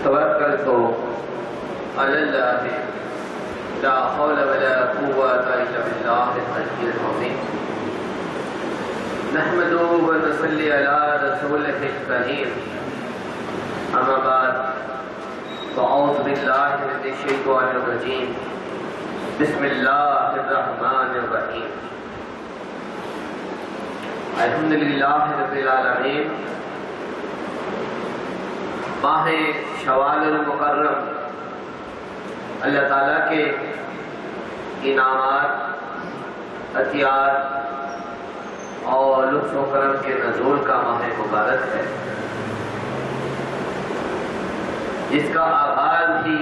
توکلت علی اللہ لا حول ولا قوة الا باللہ العلی العظیم نحمدہ ونصلی علی رسولہ الکریم اما بعد فاعوذ باللہ من الشیطان الرجیم بسم اللہ الرحمن الرحیم الحمدللہ رب العالمین ماہ شوال المکرم اللہ تعالیٰ کے انعامات، عطیات اور لطف و کرم کے نزول کا ماہ مبارک ہے، جس کا آغاز ہی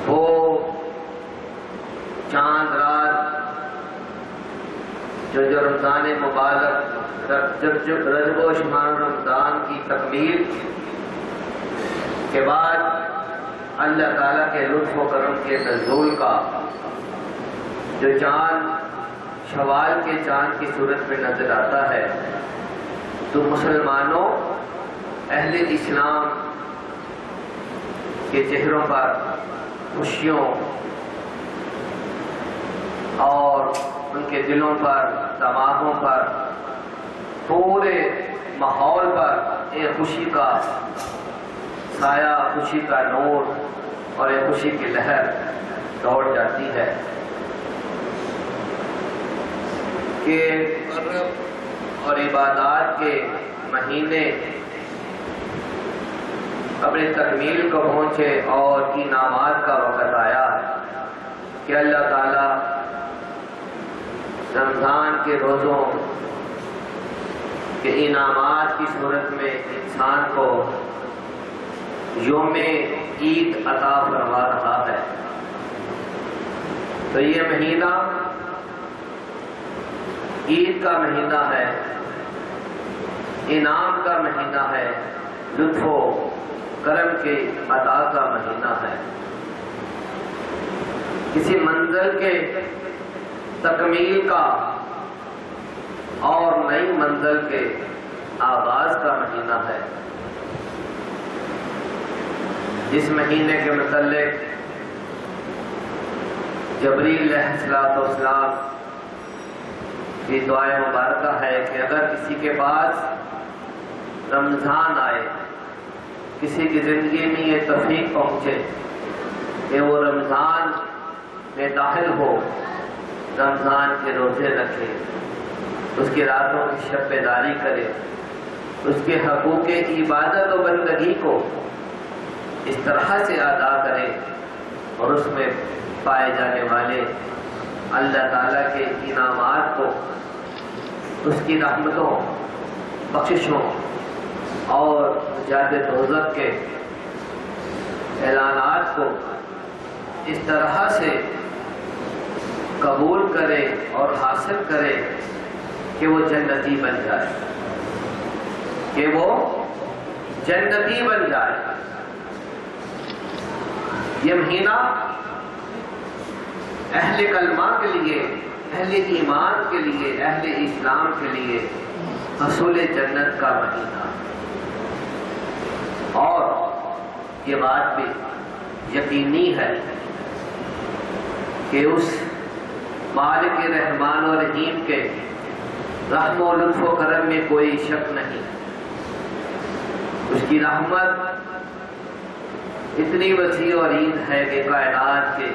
وہ چاند رات جو رمضان مبارک رجب و شمال رمضان کی تکمیل کے بعد اللہ تعالیٰ کے لطف و کرم کے نزول کا جو چاند شوال کے چاند کی صورت میں نظر آتا ہے، تو مسلمانوں اہل اسلام کے چہروں پر خوشیوں اور ان کے دلوں پر، دماغوں پر، پورے ماحول پر ایک خوشی کا سایہ، خوشی کا نور اور ایک خوشی کی لہر دوڑ جاتی ہے کہ قرب اور عبادات کے مہینے اپنے تکمیل کو پہنچے اور انعامات کا وقت آیا کہ اللہ تعالیٰ رمضان کے روزوں کے انعامات کی صورت میں انسان کو یوم عید عطا فرما رہا ہے۔ تو یہ مہینہ عید کا مہینہ ہے، انعام کا مہینہ ہے، لطف و کرم کے عطا کا مہینہ ہے، کسی منزل کے تکمیل کا اور نئی منزل کے آغاز کا مہینہ ہے۔ اس مہینے کے متعلق جبریل علیہ السلام کی دعائے مبارکہ ہے کہ اگر کسی کے پاس رمضان آئے، کسی کی زندگی میں یہ توفیق پہنچے کہ وہ رمضان میں داخل ہو، رمضان کے روزے رکھے، اس کی راتوں کی شب بیداری کرے، اس کے حقوق عبادت و بندگی کو اس طرح سے ادا کرے اور اس میں پائے جانے والے اللہ تعالیٰ کے انعامات کو، اس کی رحمتوں، بخششوں اور نجات دوزخ کے اعلانات کو اس طرح سے قبول کرے اور حاصل کرے کہ وہ جنتی بن جائے، کہ وہ جنتی بن جائے۔ یہ مہینہ اہل کلمہ کے لیے، اہل ایمان کے لیے، اہل اسلام کے لیے حصول جنت کا مہینہ، اور یہ بات بھی یقینی ہے کہ اس مالک رحمان و رحیم کے رحم و لطف و کرم میں کوئی شک نہیں، اس کی رحمت اتنی وسیع و عریض ہے کہ کائنات کے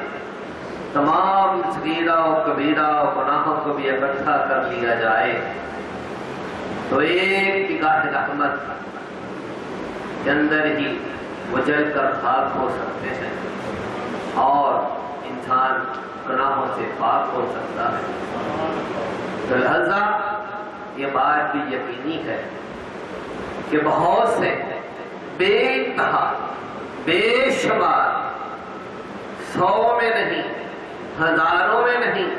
تمام صغیرہ و کبیرہ و گناہوں کو بھی اکٹھا کر لیا جائے تو ایک نگاہ رحمت کے اندر ہی وہ جل کر خاک ہو سکتے ہیں اور انسان گناہوں سے پاک ہو سکتا ہے۔ تو لہذا یہ بات بھی یقینی ہے کہ بہت سے بے انتہا، بے شمار، 100 میں نہیں، ہزاروں میں نہیں،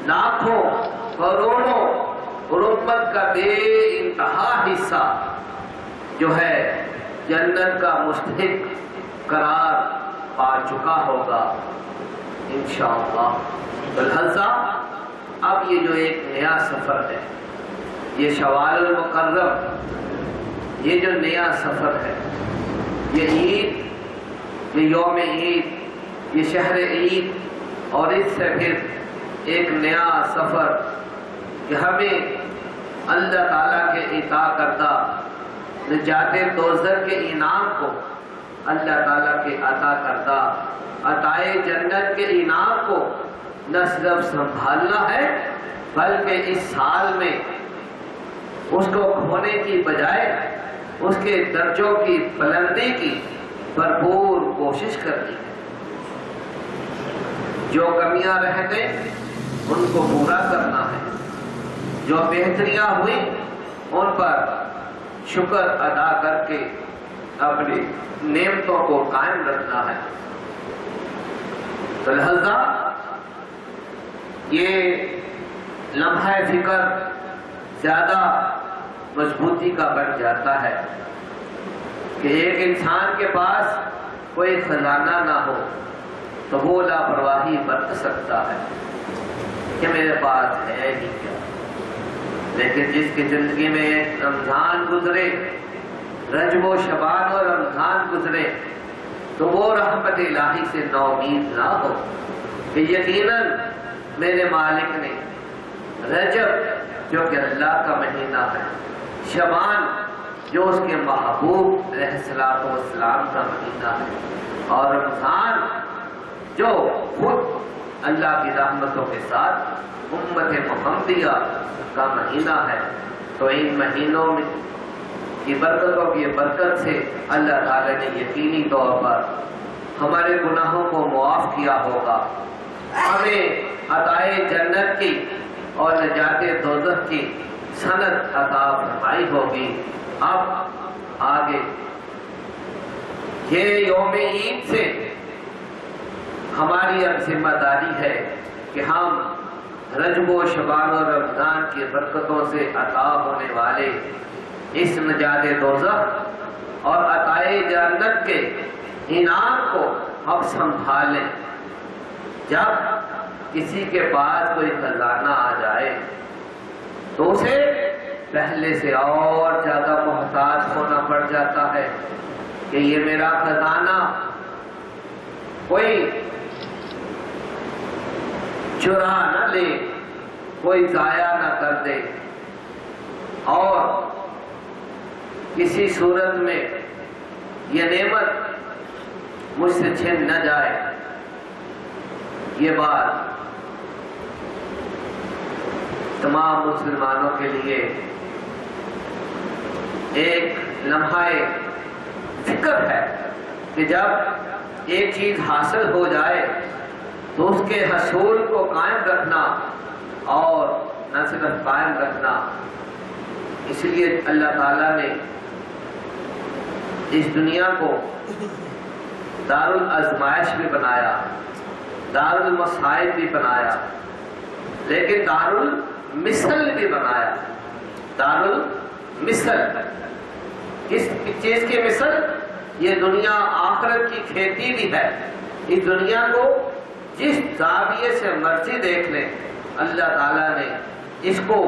لاکھوں، کروڑوں اور امت کا بے انتہا حصہ جو ہے جنت کا مستحق قرار پا چکا ہوگا انشاءاللہ۔ تو لہذا اب یہ جو ایک نیا سفر ہے، یہ شوال المکرم، یہ جو نیا سفر ہے، یہ عید، یہ یوم عید، یہ شہر عید، اور اس سے پھر ایک نیا سفر کہ ہمیں اللہ تعالیٰ کے عطا کردہ نجات دوزخ کے انعام کو اللہ تعالیٰ کے عطا کردہ عطائے جنت کے انعام کو نہ صرف سنبھالنا ہے بلکہ اس سال میں اس کو کھونے کی بجائے اس کے درجوں کی بلندی کی بھرپور کوشش کرنی ہے۔ جو کمیاں رہ گئیں ان کو پورا کرنا ہے، جو بہتریاں ہوئیں ان پر شکر ادا کر کے اپنی نعمتوں کو قائم رکھنا ہے۔ تو لہذا یہ لمحہ فکر زیادہ مضبوطی کا بن جاتا ہے کہ ایک انسان کے پاس کوئی خزانہ نہ ہو تو وہ لاپرواہی برت سکتا ہے کہ میرے پاس ہے ہی کیا، لیکن جس کی زندگی میں رمضان گزرے، رجب و شعبان اور رمضان گزرے، تو وہ رحمت الہی سے ناامید نہ ہو کہ یقیناً میرے مالک نے رجب جو کہ اللہ کا مہینہ ہے، شعبان جو اس کے محبوب علیہ الصلوۃ والسلام کا مہینہ ہے، اور رمضان جو خود اللہ کی رحمتوں کے ساتھ امت محمدیہ کا مہینہ ہے، تو ان مہینوں میں کی برکتوں کی برکت سے اللہ تعالی نے یقینی طور پر ہمارے گناہوں کو معاف کیا ہوگا، ہمیں عطائے جنت کی اور نجات دوزخ کی سند عطا فرمائی ہوگی۔ اب آگے یہ یوم عید سے ہماری اب ذمہ داری ہے کہ ہم رجب و شعبان و رمضان کی برکتوں سے عطا ہونے والے اس نجات دوزخ اور عطائے جنت کے انعام کو ہم سنبھالیں۔ جب کسی کے پاس کوئی خزانہ آ جائے تو اسے پہلے سے اور زیادہ محتاط ہونا پڑ جاتا ہے کہ یہ میرا خزانہ کوئی چرا نہ لے، کوئی ضائع نہ کر دے، اور کسی صورت میں یہ نعمت مجھ سے چھن نہ جائے۔ یہ بات تمام مسلمانوں کے لیے ایک لمحہ فکر ہے کہ جب ایک چیز حاصل ہو جائے تو اس کے حصول کو قائم رکھنا، اور نہ صرف قائم رکھنا، اس لیے اللہ تعالیٰ نے اس دنیا کو دار الازمائش بھی بنایا، دار المصائب بھی بنایا، لیکن دار المثل بھی بنایا۔ دار المثل کس چیز کی مثل؟ یہ دنیا آخرت کی کھیتی بھی ہے۔ اس دنیا کو جس زاویے سے مرضی دیکھ لیں، اللہ تعالیٰ نے اس کو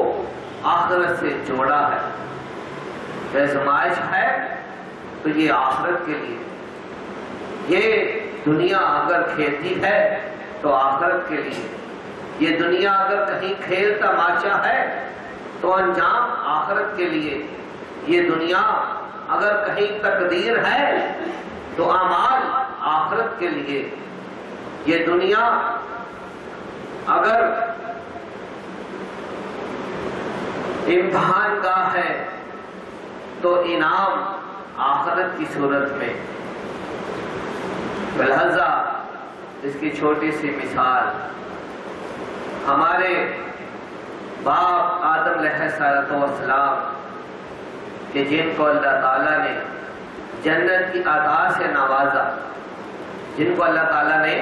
آخرت سے جوڑا ہے۔ آزمائش ہے تو یہ آخرت کے لیے، یہ دنیا اگر کھیتی ہے تو آخرت کے لیے، یہ دنیا اگر کہیں کھیل تماشا ہے تو انجام آخرت کے لیے، یہ دنیا اگر کہیں تقدیر ہے تو اعمال آخرت کے لیے، یہ دنیا اگر امتحان گاہ ہے تو انعام آخرت کی صورت میں۔ لہذا اس کی چھوٹی سی مثال ہمارے باپ آدم علیہ السلام کہ جن کو اللہ تعالیٰ نے جنت کی عطا سے نوازا، جن کو اللہ تعالیٰ نے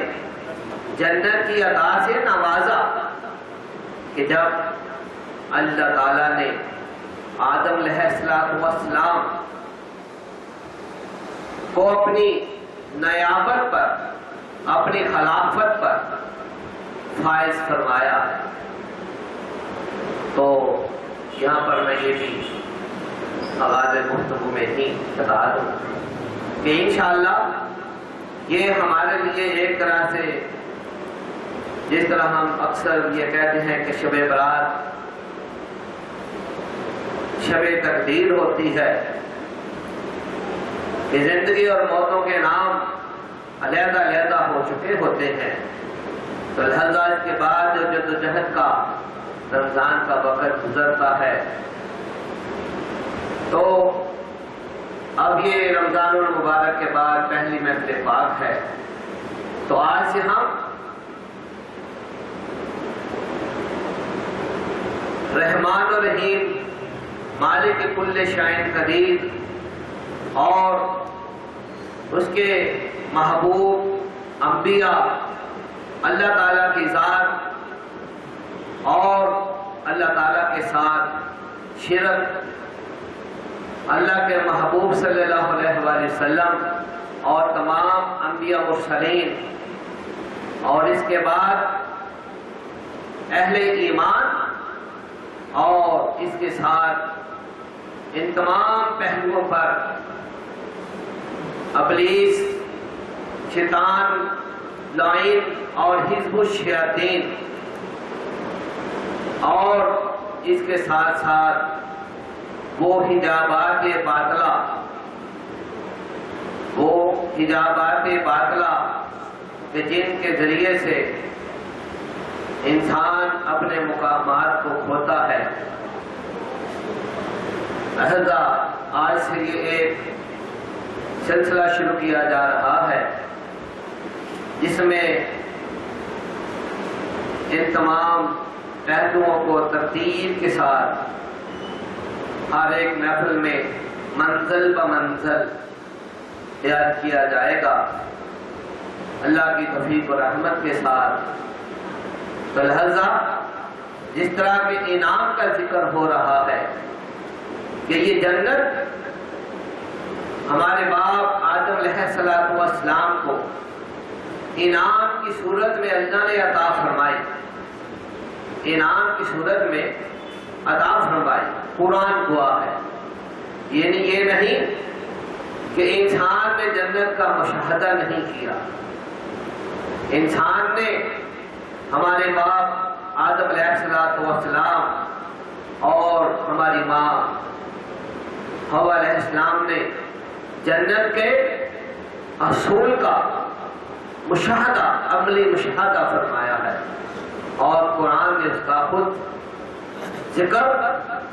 جنت کی عطا سے نوازا، کہ جب اللہ تعالیٰ نے آدم علیہ السلام کو اپنی نیابت پر، اپنی خلافت پر فائز فرمایا، تو یہاں پر میں یہ بھی آغاز گفتگو میں ہی بتا دوں کہ انشاءاللہ یہ ہمارے لیے ایک طرح سے، جس طرح ہم اکثر یہ کہتے ہیں کہ شب برات شب تقدیر ہوتی ہے، کہ زندگی اور موتوں کے نام علیحدہ علیحدہ ہو چکے ہوتے ہیں، تو لہذا اس کے بعد جو جدوجہد کا رمضان کا وقت گزرتا ہے، تو اب یہ رمضان المبارک کے بعد پہلی محفل پاک ہے، تو آج سے ہم رحمان و رحیم، مالک کل شیء قدیر اور اس کے محبوب انبیاء، اللہ تعالیٰ کی ذات اور اللہ تعالیٰ کے ساتھ شرک، اللہ کے محبوب صلی اللہ علیہ وآلہ وسلم اور تمام انبیاء مرسلین، اور اس کے بعد اہل ایمان، اور اس کے ساتھ ان تمام پہلوؤں پر ابلیس، شیطان لعین اور حزب الشیاطین، اور اس کے ساتھ ساتھ وہ حجابات باطلہ کہ جن کے ذریعے سے انسان اپنے مقامات کو کھوتا ہے۔ لہذا آج سے یہ ایک سلسلہ شروع کیا جا رہا ہے جس میں ان تمام پہلوؤں کو ترتیب کے ساتھ ہر ایک محفل میں منزل بمنزل بیان کیا جائے گا، اللہ کی توفیق و رحمت کے ساتھ۔ تو لہذا جس طرح کے انعام کا ذکر ہو رہا ہے کہ یہ جنت ہمارے باپ آدم علیہ السلام کو انعام کی صورت میں اللہ نے عطا فرمائی، انعام کی صورت میں عطا فرمائی، قرآن گواہ ہے۔ یہ نہیں کہ انسان نے جنت کا مشاہدہ نہیں کیا، انسان نے، ہمارے باپ آدم علیہ السلام اور ہماری ماں حوا علیہ السلام نے جنت کے اصول کا مشاہدہ، عملی مشاہدہ فرمایا ہے، اور قرآن نے اس کا خود ذکر،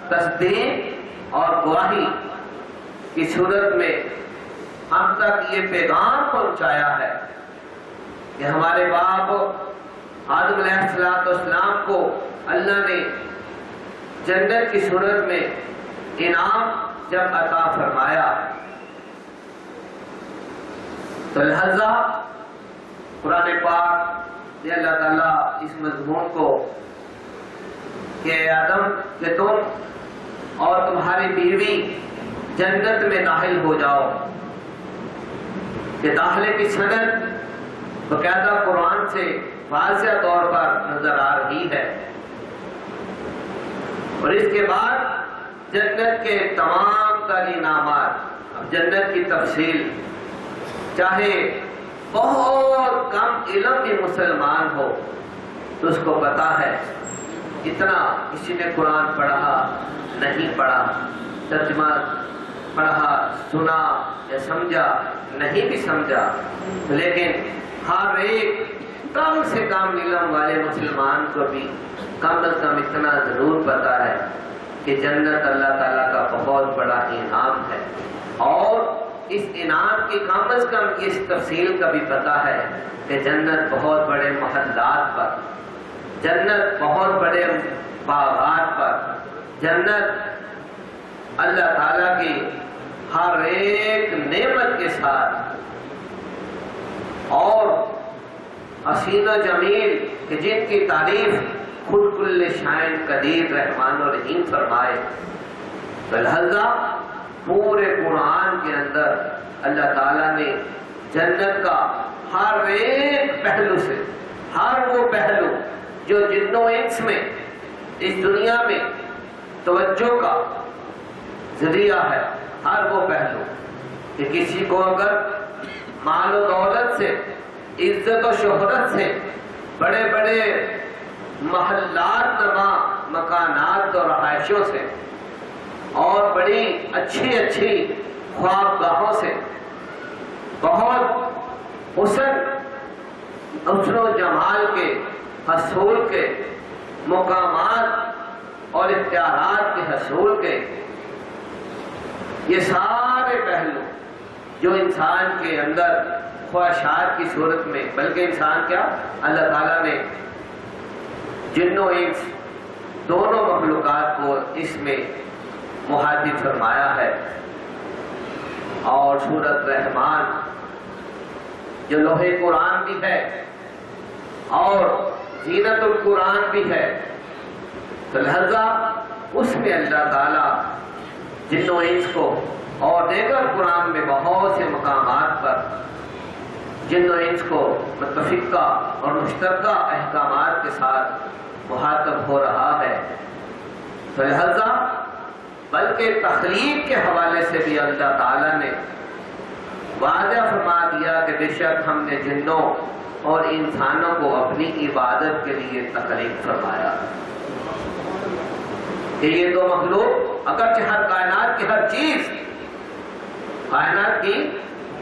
تصدیق اور گواہی کی صورت میں ہم تک یہ پیغام پہنچایا ہے کہ ہمارے باپ آدم علیہ السلام کو اللہ نے جنت کی صورت میں انعام جب عطا فرمایا، تو لہذا قرآن پاک یہ اللہ تعالیٰ اس مضمون کو کہ اے آدم کہ تم اور تمہاری بیوی جنت میں داخل ہو جاؤ، کہ داخلے کی سند باقاعدہ قرآن سے واضح طور پر نظر آ رہی ہے، اور اس کے بعد جنت کے تمام تر انعامات۔ اب جنت کی تفصیل چاہے بہت کم علم بھی مسلمان ہو تو اس کو پتا ہے، اتنا کسی نے قرآن پڑھا نہیں پڑھا، ترجمہ پڑھا، سنا یا سمجھا نہیں بھی سمجھا، لیکن ہر ایک کم سے کم علم والے مسلمان کو بھی کم از کم اتنا ضرور پتا ہے کہ جنت اللہ تعالیٰ کا بہت بڑا انعام ہے، اور اس انعام کی کم از کم اس تفصیل کا بھی پتا ہے کہ جنت بہت بڑے محلات پر، جنت بہت بڑے باغات پر، جنت اللہ تعالیٰ کی ہر ایک نعمت کے ساتھ، اور حسین و جمیل کہ جن کی تعریف خود کل شیء قدیر رحمان و رحیم فرمائے۔ تو لہذا پورے قرآن کے اندر اللہ تعالیٰ نے جنت کا ہر ایک پہلو سے، ہر وہ پہلو جو جن و انس میں اس دنیا میں توجہ کا ذریعہ ہے، ہر وہ پہلو کہ کسی کو اگر مال و دولت سے، عزت و شہرت سے، بڑے بڑے محلات نما مکانات اور رہائشوں سے، اور بڑی اچھی اچھی خوابگاہوں سے، بہت حسن و جمال کے حصول کے، مقامات اور اختیارات کے حصول کے، یہ سارے پہلو جو انسان کے اندر خواہشات کی صورت میں، بلکہ انسان کیا، اللہ تعالیٰ نے جن و انس دونوں مخلوقات کو اس میں محاطب فرمایا ہے. اور سورۃ رحمان جو لوح قرآن بھی ہے اور زینت القرآن بھی ہے، تو لہذا اس میں اللہ تعالیٰ جن و انس کو، اور دیگر قرآن میں بہت سے مقامات پر جن و انس کو متفقہ اور مشترکہ احکامات کے ساتھ مخاطب ہو رہا ہے. تو لہذا بلکہ تخلیق کے حوالے سے بھی اللہ تعالیٰ نے واضح فرما دیا کہ بے شک ہم نے جنوں اور انسانوں کو اپنی عبادت کے لیے تخلیق فرمایا کہ یہ دو مخلوق، اگرچہ ہر کائنات کی ہر چیز، کائنات کی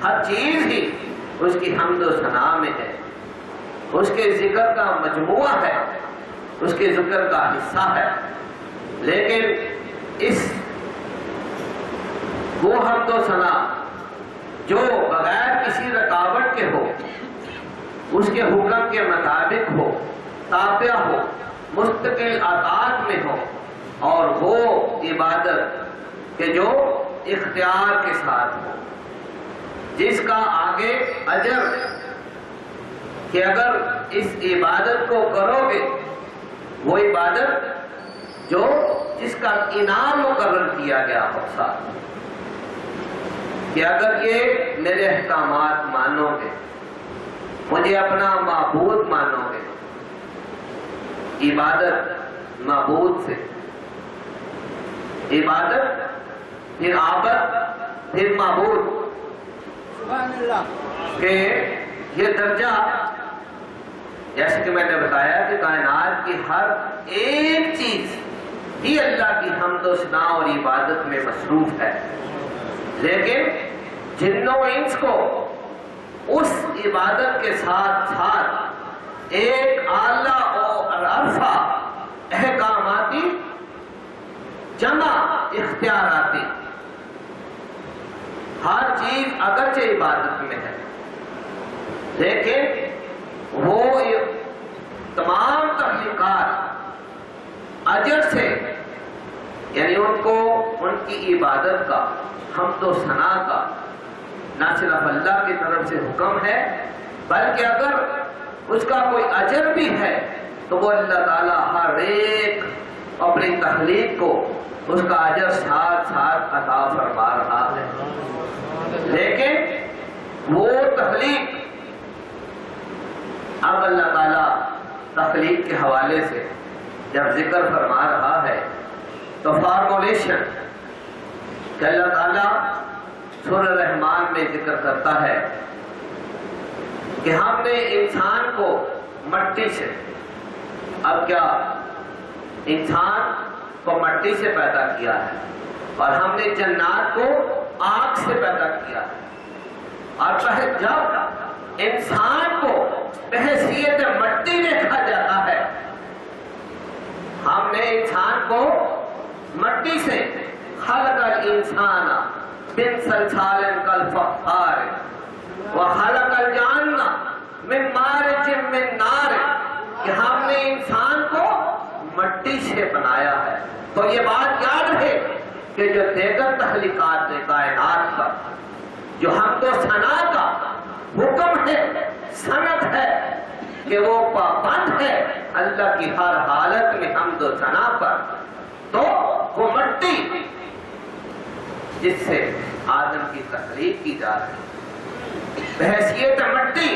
ہر چیز ہی اس کی حمد و ثنا میں ہے، اس کے ذکر کا مجموعہ ہے، اس کے ذکر کا حصہ ہے، لیکن اس وہ حمد و ثنا جو بغیر کسی رکاوٹ کے ہو، اس کے حکم کے مطابق ہو، تابع ہو، مستقل اطاعت میں ہو، اور وہ عبادت کہ جو اختیار کے ساتھ ہو، جس کا آگے اجر کہ اگر اس عبادت کو کرو گے، وہ عبادت جو جس کا انعام مقرر کیا گیا ہو ساتھ، کہ اگر یہ میرے احکامات مانو گے، مجھے اپنا معبود مانو گے، عبادت معبود سے، عبادت پھر عابد پھر معبود، سبحان اللہ، کہ یہ درجہ جیسے کہ میں نے بتایا کہ کائنات کی ہر ایک چیز ہی اللہ کی حمد و ثنا اور عبادت میں مصروف ہے، لیکن جن و انس کو اس عبادت کے ساتھ ساتھ ایک اعلیٰ اور عرفہ احکاماتی جمع اختیاراتی، ہر چیز اگرچہ عبادت میں ہے، لیکن وہ تمام تخلیقات اجر سے، یعنی ان کو ان کی عبادت کا، حمد و ثنا کا نہ صرف اللہ کی طرف سے حکم ہے، بلکہ اگر اس کا کوئی اجر بھی ہے تو وہ اللہ تعالیٰ ہر ایک اپنی تخلیق کو اس کا اجر ساتھ ساتھ عطا فرما رہا ہے. لیکن وہ تخلیق اب اللہ تعالیٰ تخلیق کے حوالے سے جب ذکر فرما رہا ہے تو فارمولیشن کہ اللہ تعالیٰ سورہ رحمان میں ذکر کرتا ہے کہ ہم نے انسان کو مٹی سے، اب کیا انسان کو مٹی سے پیدا کیا ہے، اور ہم نے جنات کو آگ سے پیدا کیا ہے، اور جب انسان کو بحیثیت مٹی دیکھا جاتا ہے، ہم نے انسان کو مٹی سے خلق الانسان من صلصال کالفخار وخلق الجان من مارج من نار، کہ ہم نے انسان کو مٹی سے بنایا ہے. تو یہ بات یاد رہے کہ جو دیگر تخلیقات نے کائنات پر جو حمد و ثنا کا حکم ہے، صنعت ہے کہ وہ پابند ہے اللہ کی ہر حالت میں حمد و ثنا پر، تو وہ مٹی جس سے آدم کی تخلیق کی جا رہی ہے، بحیثیت مٹی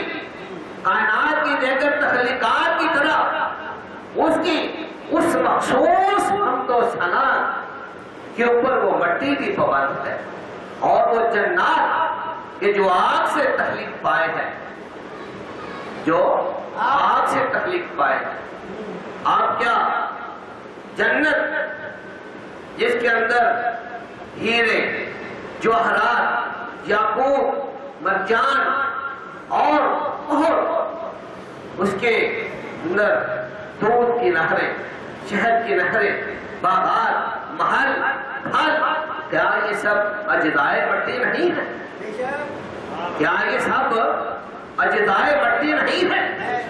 کائنات کی دیگر تخلیقات کی طرح اس کی اس مخصوص حمد و ثنا کے اوپر وہ مٹی بھی پابند ہے، اور وہ جنات کہ جو آگ سے تخلیق پائے ہیں، جو آگ سے تخلیق پائے ہیں، آپ کیا جنت جس کے اندر ہیرے، جواہرات، یاقوت، مرجان اور اس کے اندر دودھ کی نہریں، شہد کی نہریں، باغات، محل، پھل، کیا یہ سب اجزائے مٹی نہیں ہے؟ کیا یہ سب اجزائے مٹی نہیں ہے؟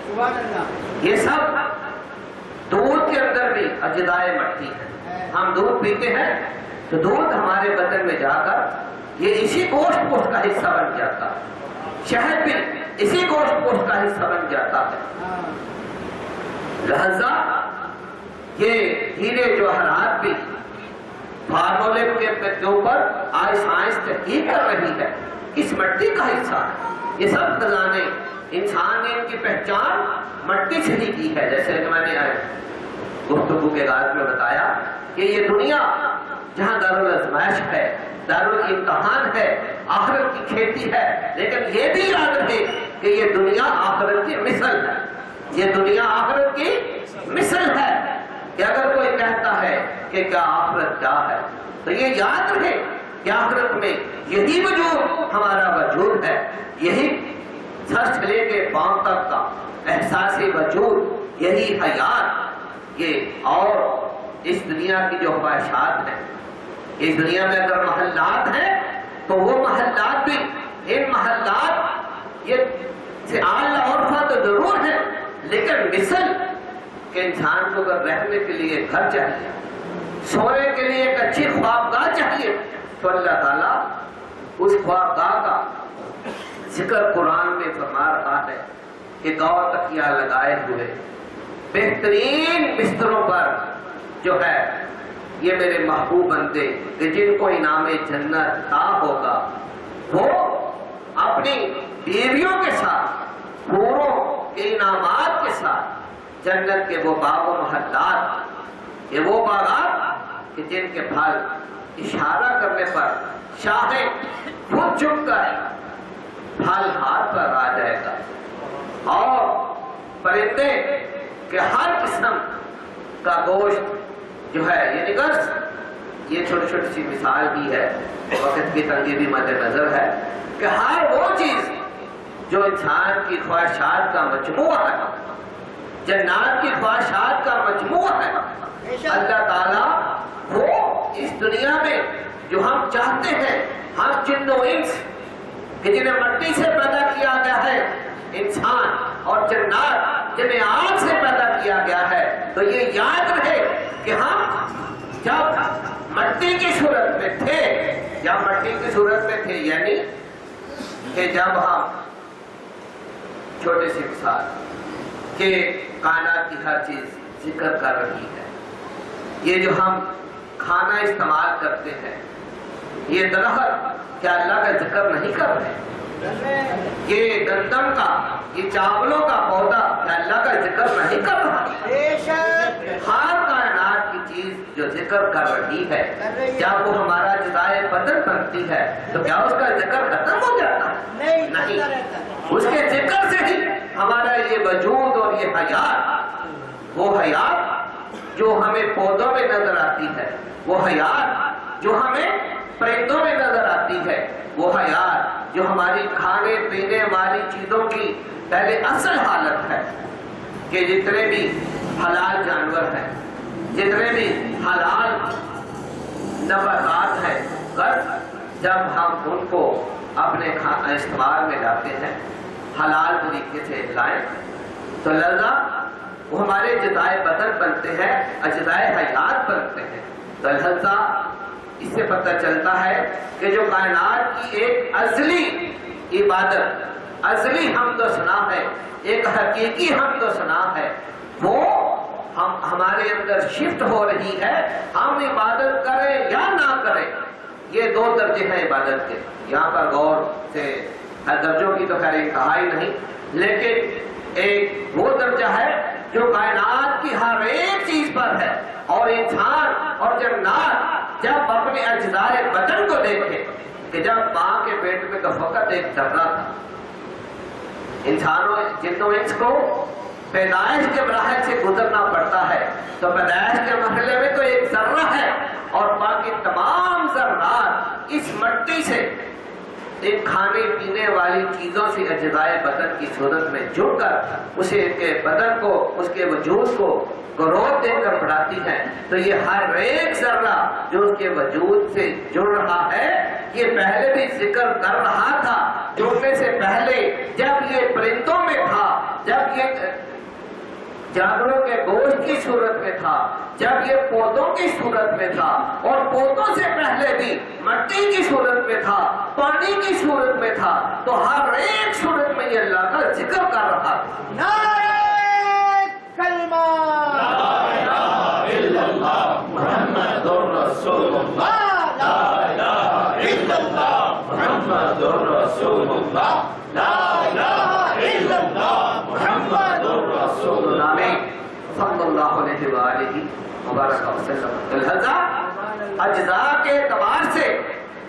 سبحان اللہ. یہ سب دودھ کے اندر بھی اجزائے مٹی ہے. ہم دودھ پیتے ہیں تو دودھ ہمارے بدن میں جا کر یہ اسی گوشت کا حصہ بن جاتا ہے. شہد بھی اسی گوشت کا حصہ بن جاتا ہے. لہذا یہ ہیرے جواہرات بھی فارمولے کے اوپر آج سائنس تحقیق کر رہی ہے، اس مٹی کا حصہ ہے. یہ سب خزانے انسان نے ان کی پہچان مٹی سے ہی کی ہے. جیسے کہ میں نے گفتگو کے آغاز میں بتایا کہ یہ دنیا جہاں دارالازمائش ہے، دارالامتحان ہے، آخرت کی کھیتی ہے، لیکن یہ بھی یاد رکھے کہ یہ دنیا آخرت کی مثل ہے. یہ دنیا آخرت کی مثل ہے کہ اگر کوئی کہتا ہے کہ کیا آخرت کیا ہے تو یہ یاد رکھے کہ آخرت میں یہی وجود ہمارا وجود ہے. یہی سر سے لے کے پاؤں تک کا احساسی وجود، یہی حیات. یہ اور اس دنیا کی جو خواہشات ہیں، اس دنیا میں اگر محلات ہیں تو وہ محلات بھی، ان محلات یہ اعلیٰ عرفہ تو ضرور ہے، لیکن مثل کہ انسان کو اگر رہنے کے لیے گھر چاہیے، سونے کے لیے ایک اچھی خوابگاہ چاہیے، تو اللہ تعالیٰ اس خوابگاہ کا ذکر قرآن میں فرما رہا ہے کہ گاؤں تکیہ لگائے ہوئے بہترین بستروں پر جو ہے یہ میرے محبوب بندے کہ جن کو انعام جنت عطا ہوگا، وہ اپنی بیویوں کے ساتھ، حوروں کے انعامات کے ساتھ جنت کے وہ باغ و محلات، یہ وہ باغات کہ جن کے پھل اشارہ کرنے پر شاہیں خود جھک کر پھل ہاتھ پر آ جائے گا. اور پرندے کہ ہر قسم کا گوشت جو ہے، یہ نگرس، یہ چھوٹی چھوٹی سی مثال بھی ہے، وقت کی تنگی بھی مد نظر ہے کہ ہر وہ چیز جو انسان کی خواہشات کا مجموعہ ہے، جنات کی خواہشات کا مجموعہ ہے، اللہ تعالیٰ وہ اس دنیا میں جو ہم چاہتے ہیں، ہر جن و انس کہ جنہیں مٹی سے پیدا کیا گیا ہے، انسان اور جنات جنہیں آگ سے پیدا کیا گیا ہے، تو یہ یاد رہے کہ ہم جب مٹی کی صورت میں تھے، جب مٹی کی صورت میں تھے، یعنی کہ جب ہم چھوٹے سی مثال کہ کائنات کی ہر چیز ذکر کر رہی ہے. یہ جو ہم کھانا استعمال کرتے ہیں، یہ درخت کیا اللہ کا ذکر نہیں کر رہے؟ یہ گندم کا، یہ چاولوں کا پودا کیا اللہ کا ذکر نہیں کر رہا؟ ہر کائنات کی چیز جو ذکر کر رہی ہے، جب وہ ہمارا جزائے بدن بنتی ہے تو کیا اس کا ذکر ختم ہو جاتا ہے؟ نہیں. اس کے ذکر سے ہی ہمارا یہ وجود اور یہ حیات، وہ حیات جو ہمیں پودوں میں نظر آتی ہے، وہ حیات جو ہمیں پرندوں میں نظر آتی ہے، وہ حیات جو ہماری کھانے پینے والی چیزوں کی پہلے اصل حالت ہے کہ جتنے بھی حلال جانور ہیں، جتنے بھی حلال نباتات ہیں، جب ہم ان کو اپنے استعمال میں لاتے ہیں، حلال طریقے سے لائیں تو لہذا وہ ہمارے اجزائے بدن بنتے ہیں، اجزائے حیات بنتے ہیں. تو لہذا اس سے پتہ چلتا ہے کہ جو کائنات کی ایک ازلی عبادت، ازلی حمد و ثنا ہے، ایک حقیقی حمد و ثنا ہے، وہ ہمارے اندر شفٹ ہو رہی ہے. ہم عبادت کریں یا نہ کریں، یہ دو درجے ہیں عبادت کے. یہاں پر غور سے درجوں کی تو خیر انتہا ہی نہیں، لیکن ایک وہ درجہ ہے جو کائنات کی ہر ایک چیز پر ہے، اور انسان اور جنات جب اپنے اجزائے بدن کو دیکھے کہ جب ماں کے پیٹ میں تو فقط ایک ذرہ تھا. انسانوں جنوں انس کو پیدائش کے مراحل سے گزرنا پڑتا ہے، تو پیدائش کے مرحلے میں تو ایک ذرہ ہے، اور باقی تمام ذرات اس مٹی سے ایک کھانے پینے والی چیزوں سے اجزائے بدن کی صورت میں جڑ کر اسے کے بدن کو، اس کے وجود کو گروتھ دے کر بڑھاتی ہے. تو یہ ہر ایک ذرہ جو اس کے وجود سے جڑ رہا ہے، یہ پہلے بھی ذکر کر رہا تھا. جڑنے سے پہلے جب یہ پرندوں میں تھا، جب یہ جانوروں کے گوشت کی صورت میں تھا، جب یہ پودوں کی صورت میں تھا، اور پودوں سے پہلے بھی مٹی کی صورت میں تھا، پانی کی صورت میں تھا، تو ہر ایک صورت میں یہ اللہ کا ذکر کر رہا تھا. نعرہ کلمہ لا الہ الا اللہ محمد رسول اللہ. لا الہ الا اللہ محمد رسول اللہ. لا الہ الا اللہ محمد رسول اللہ. صلی اللہ علیہ وآلہ مبارک وسلم. لہذا اجزاء کے اعتبار سے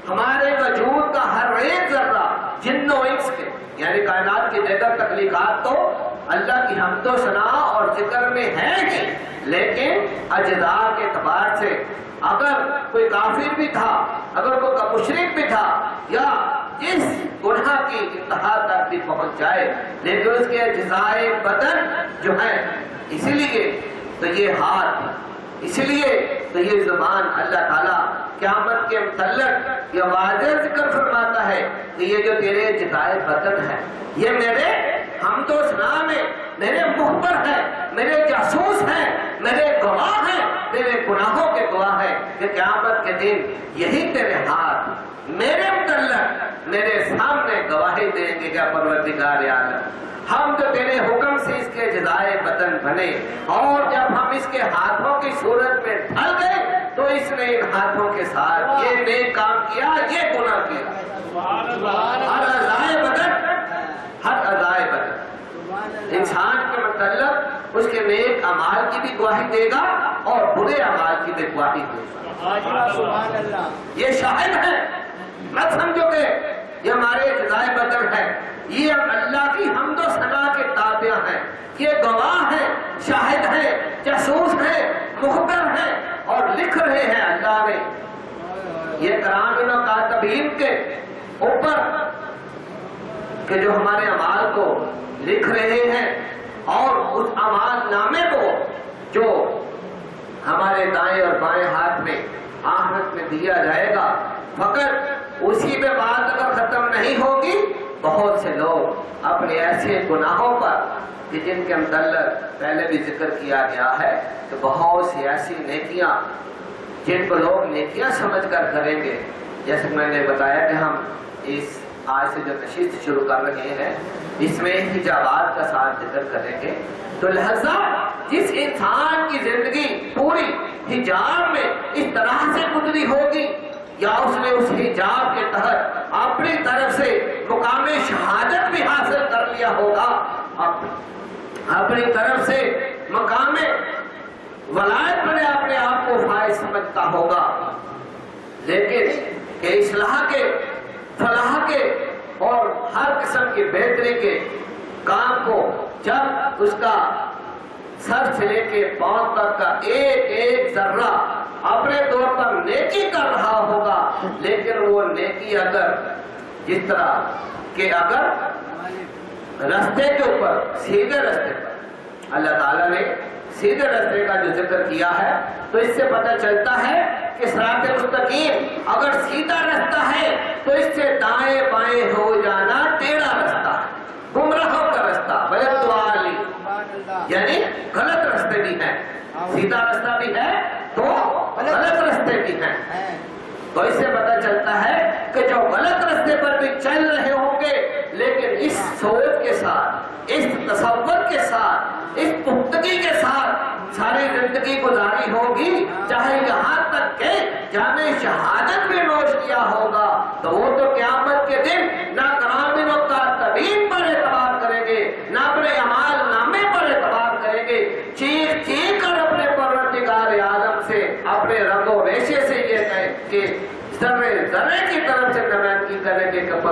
ہمارے وجود کا ہر ایک ذرہ جن و انس کے، یعنی کائنات کی دیگر تخلیقات تو اللہ کی حمد و ثنا اور ذکر میں ہے ہی، لیکن اجزاء کے اعتبار سے اگر کوئی کافر بھی تھا، اگر کوئی مشرک بھی تھا، یا جس گناہ کی انتہا تک بھی پہنچ جائے، لیکن اس کے اجزائے بدن جو ہیں، اسی لیے تو یہ ہاتھ، اسی لیے تو یہ زبان، اللہ تعالیٰ قیامت کے متعلق یہ واضح ذکر فرماتا ہے کہ یہ جو تیرے اجزائے بدن ہے، یہ میرے حمد و ثنا میں میرے مخبر ہے، میرے جاسوس ہیں، میرے گواہ ہیں، میرے گناہوں کے گواہ ہیں، کہ قیامت کے دن یہی تیرے ہاتھ میرے متعلق میرے سامنے گواہی دیں گے. کیا پروردگار عالم، ہم جو تیرے حکم سے اس کے جزائے بدن بنے، اور جب ہم اس کے ہاتھوں کی صورت میں ڈھل گئے تو اس نے ان ہاتھوں کے ساتھ یہ نیک کام کیا، یہ گناہ کیا. ہر اعضائے بدن، ہر اعضائے بدن انسان کے متعلق اس کے نیک اعمال کی بھی گواہی دے گا اور برے اعمال کی بھی گواہی دے گا. سبحان اللہ. یہ شاہد ہے، مت سمجھو کہ یہ ہمارے جزائے بدن ہے، یہ اللہ کی حمد و ثنا کے تابع ہیں، یہ گواہ ہیں، شاہد ہیں، جاسوس ہیں، مخبر ہیں، اور لکھ رہے ہیں اللہ نے یہ کرامین و کاتبین کے اوپر کہ جو ہمارے اعمال کو لکھ رہے ہیں، اور اس اعمال نامے کو جو ہمارے دائیں اور بائیں ہاتھ میں آخرت میں دیا جائے گا. فقط اسی پہ بات اگر ختم نہیں ہوگی، بہت سے لوگ اپنے ایسے گناہوں پر کہ جن کے متعلق پہلے بھی ذکر کیا گیا ہے کہ بہت سی ایسی نیکیاں جن کو لوگ نیکیاں سمجھ کر کریں گے، جیسے میں نے بتایا کہ ہم اس آج سے جو نشست شروع کر رہے ہیں اس میں حجابات کا ساتھ ذکر کریں گے. تو لہذا جس انسان کی زندگی پوری حجاب میں اس طرح سے گزری ہوگی، یا اس نے اس حجاب کے تحت اپنی طرف سے مقام شہادت بھی حاصل کر لیا ہوگا، اپنی طرف سے مقام ولایت میں اپنے آپ کو فائز سمجھتا ہوگا، لیکن کہ اصلاح کے، فلاح کے اور ہر قسم کی بہتری کے کام کو جب اس کا سر سے لے کے پاؤں تک کا ایک ایک ذرہ اپنے طور پر نیکی کر رہا ہوگا، لیکن وہ نیکی اگر جس طرح کہ اگر راستے کے اوپر، سیدھے راستے پر، اللہ تعالیٰ نے سیدھے راستے کا جو ذکر کیا ہے، تو اس سے پتہ چلتا ہے کہ صراط مستقیم اگر سیدھا راستہ ہے تو اس سے دائیں بائیں ہو جانا ٹیڑھا راستہ ہے، گمراہوں کا راستہ، بلدوالی، یعنی غلط راستے بھی ہیں. سیدھا راستہ بھی ہے تو غلط راستے بھی ہیں. تو اس سے پتہ چلتا ہے کہ جو غلط راستے پر بھی چل رہے ہوں گے، لیکن اس سوچ کے ساتھ، اس تصور کے ساتھ، اس پختگی کے ساتھ ساری زندگی گزاری ہوگی، چاہے یہاں تک کہ جام شہادت بھی نوش کیا ہوگا، تو وہ تو قیامت کے دن نہ کرامین و کاتبین پر اعتبار کریں گے، نہ اپنے اعمال نامے پر اعتبار کریں گے، چیخ چیخ کر اپنے پروردگار عالم سے، اپنے رنگ و ریشے سے یہ کہیں کہ ذرے ذرے کی طرف سے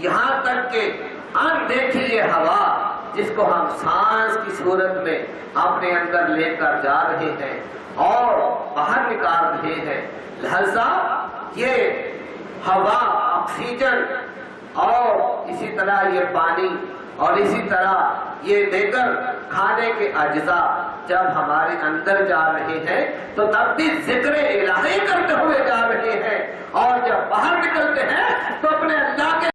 یہاں تک کہ اندیکھی یہ ہوا جس کو ہم سانس کی صورت میں اپنے اندر لے کر جا رہے ہیں اور باہر نکال رہے ہیں، لہذا یہ ہوا، آکسیجن اور اسی طرح یہ پانی اور اسی طرح یہ دیگر کھانے کے اجزاء جب ہمارے اندر جا رہے ہیں تو تب بھی ذکر الہی کرتے ہوئے جا رہے ہیں، اور جب باہر نکلتے ہیں تو اپنے اللہ کے